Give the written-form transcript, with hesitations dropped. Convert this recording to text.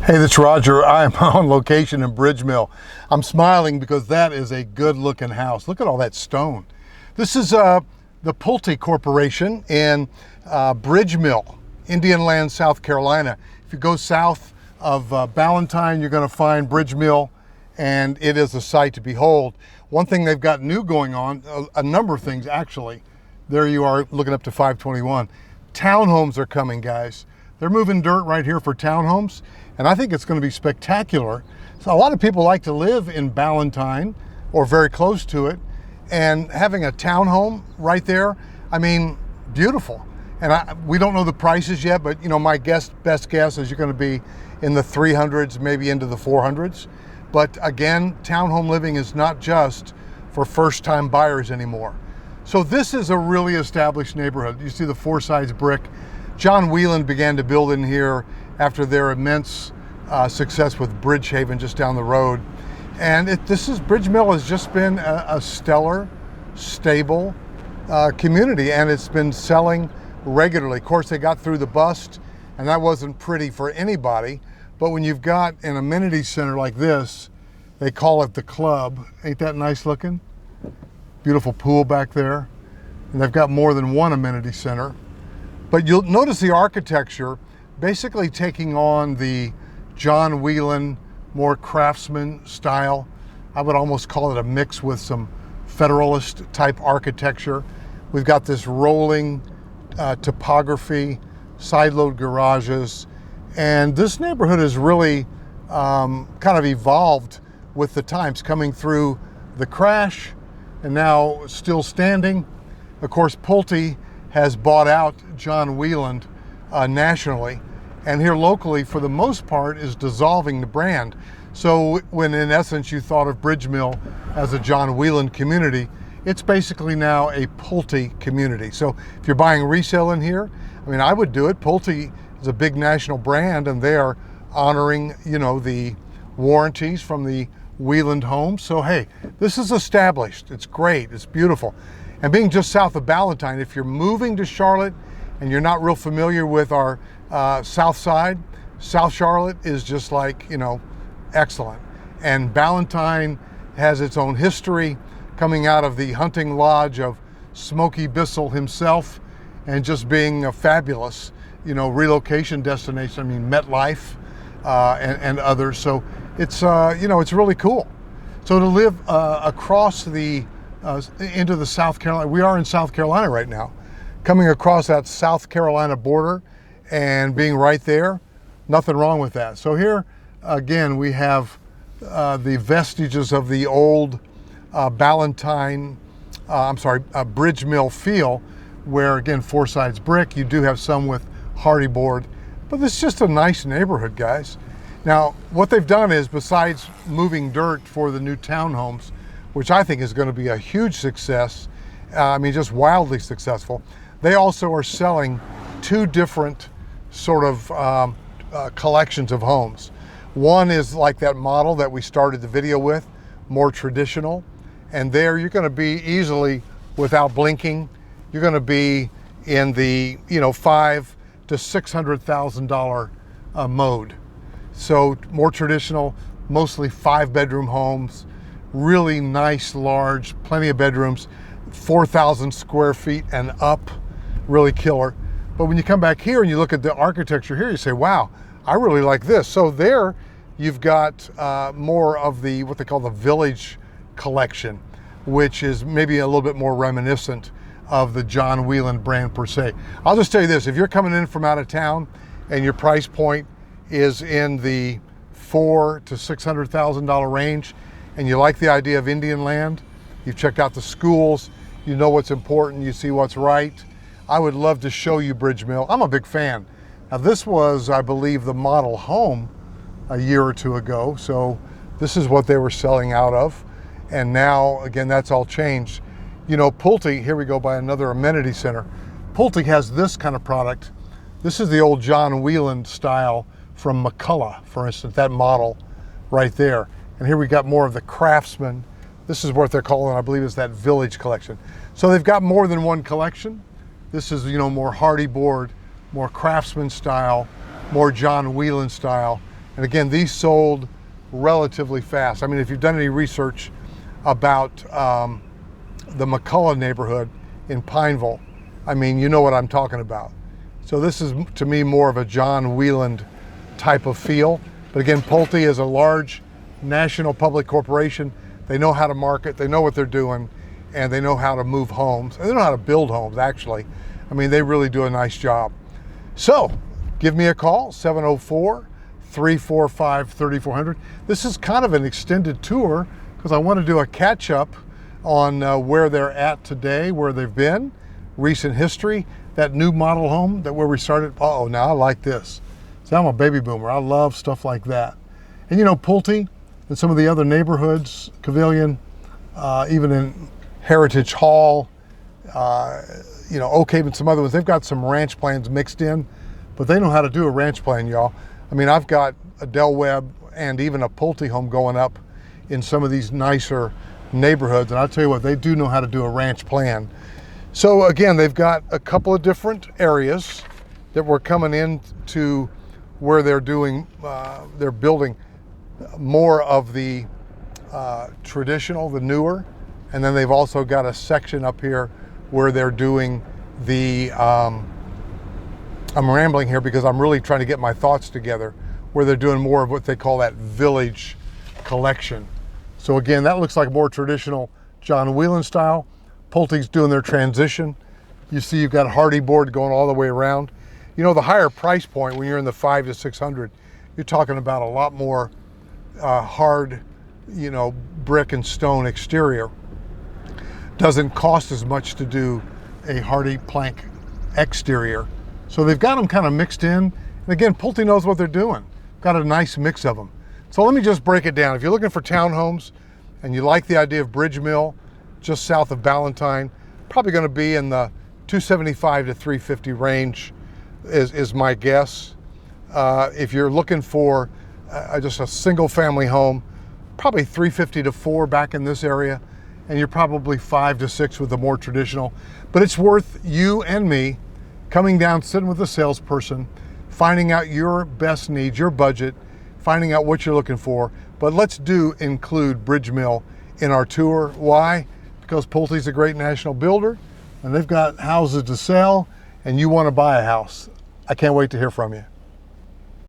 Hey, this is Roger. I'm on location in Bridgemill. I'm smiling because that is a good looking house. Look at all that stone. This is the Pulte Corporation in Bridgemill, Indian Land, South Carolina. If you go south of Ballantyne, you're going to find Bridgemill, and it is a sight to behold. One thing they've got new going on, a number of things actually. There you are looking up to 521. Townhomes are coming, guys. They're moving dirt right here for townhomes, and I think it's going to be spectacular. So a lot of people like to live in Ballantyne or very close to it, and having a townhome right there, I mean, beautiful. And we don't know the prices yet, but you know, my best guess is you're going to be in the 300s, maybe into the 400s. But again, townhome living is not just for first-time buyers anymore. So this is a really established neighborhood. You see the four sides brick. John Whelan began to build in here after their immense success with Bridgehaven just down the road. And Bridgemill has just been a stellar, stable community, and it's been selling regularly. Of course, they got through the bust, and that wasn't pretty for anybody. But when you've got an amenity center like this, they call it the club. Ain't that nice looking? Beautiful pool back there. And they've got more than one amenity center. But you'll notice the architecture basically taking on the John Whelan, more craftsman style. I would almost call it a mix with some Federalist type architecture. We've got this rolling topography, side load garages, and this neighborhood has really kind of evolved with the times, coming through the crash and now still standing. Of course, Pulte has bought out John Whelan nationally, and here locally, for the most part, is dissolving the brand. So when in essence you thought of Bridgemill as a John Whelan community, it's basically now a Pulte community. So if you're buying resale in here, I mean, I would do it. Pulte is a big national brand, and they are honoring, you know, the warranties from the Whelan home. So hey, this is established. It's great. It's beautiful. And being just south of Ballantyne, if you're moving to Charlotte and you're not real familiar with our south side, South Charlotte is just like, you know, excellent. And Ballantyne has its own history, coming out of the hunting lodge of Smokey Bissell himself, and just being a fabulous, you know, relocation destination. I mean, MetLife and others. So it's, you know, it's really cool. So to live across the into the South Carolina, we are in South Carolina right now, coming across that South Carolina border and being right there, nothing wrong with that. So here again we have the vestiges of the old Bridgemill feel, where again, four sides brick. You do have some with hardy board, but it's just a nice neighborhood, guys. Now what they've done is, besides moving dirt for the new townhomes, which I think is going to be a huge success, I mean, just wildly successful, they also are selling two different sort of collections of homes. One is like that model that we started the video with, more traditional, and there you're going to be easily, without blinking, you're going to be in the, you know, $500,000 to $600,000 mode. So more traditional, mostly 5-bedroom homes, really nice, large, plenty of bedrooms, 4,000 square feet and up, really killer. But when you come back here and you look at the architecture here, you say, wow, I really like this. So there you've got more of the, what they call the Village collection, which is maybe a little bit more reminiscent of the John Whelan brand per se. I'll just tell you this, if you're coming in from out of town and your price point is in the $400,000 to $600,000 range, and you like the idea of Indian land, you've checked out the schools, you know what's important, you see what's right, I would love to show you Bridgemill. I'm a big fan. Now this was, I believe, the model home a year or two ago, so this is what they were selling out of, and now, again, that's all changed. You know, Pulte, here we go by another amenity center. Pulte has this kind of product. This is the old John Whelan style from McCullough, for instance, that model right there. And here we got more of the Craftsman. This is what they're calling, I believe, is that Village collection. So they've got more than one collection. This is, you know, more hardy board, more Craftsman style, more John Whelan style. And again, these sold relatively fast. I mean, if you've done any research about the McCullough neighborhood in Pineville, I mean, you know what I'm talking about. So this is, to me, more of a John Wieland type of feel. But again, Pulte is a large national public corporation. They know how to market, they know what they're doing, and they know how to move homes. And they know how to build homes, actually. I mean, they really do a nice job. So give me a call, 704-345-3400. This is kind of an extended tour because I want to do a catch up on where they're at today, where they've been, recent history, that new model home that where we started. Uh-oh, now I like this. See, I'm a baby boomer. I love stuff like that. And you know, Pulte and some of the other neighborhoods, Pavilion, even in Heritage Hall, you know, Oak Haven, some other ones, they've got some ranch plans mixed in, but they know how to do a ranch plan, y'all. I mean, I've got a Del Webb and even a Pulte home going up in some of these nicer neighborhoods, and I'll tell you what, they do know how to do a ranch plan. So again, they've got a couple of different areas that we're coming into where they're doing, they're building more of the traditional, the newer, and then they've also got a section up here where they're doing the, I'm rambling here because I'm really trying to get my thoughts together, where they're doing more of what they call that village collection. So again, that looks like more traditional John Wieland style. Pulte's doing their transition. You see you've got hardy board going all the way around. You know, the higher price point, when you're in the 500 to 600, you're talking about a lot more hard, you know, brick and stone exterior. Doesn't cost as much to do a hardy plank exterior. So they've got them kind of mixed in. And again, Pulte knows what they're doing. Got a nice mix of them. So let me just break it down. If you're looking for townhomes and you like the idea of Bridgemill, just south of Ballantyne, probably going to be in the 275 to 350 range is my guess. If you're looking for just a single family home, probably 350 to 4 back in this area, and you're probably 5 to 6 with the more traditional. But it's worth you and me coming down, sitting with a salesperson, finding out your best needs, your budget, finding out what you're looking for. But let's include Bridgemill in our tour. Why? Because Pulte's a great national builder and they've got houses to sell and you want to buy a house. I can't wait to hear from you.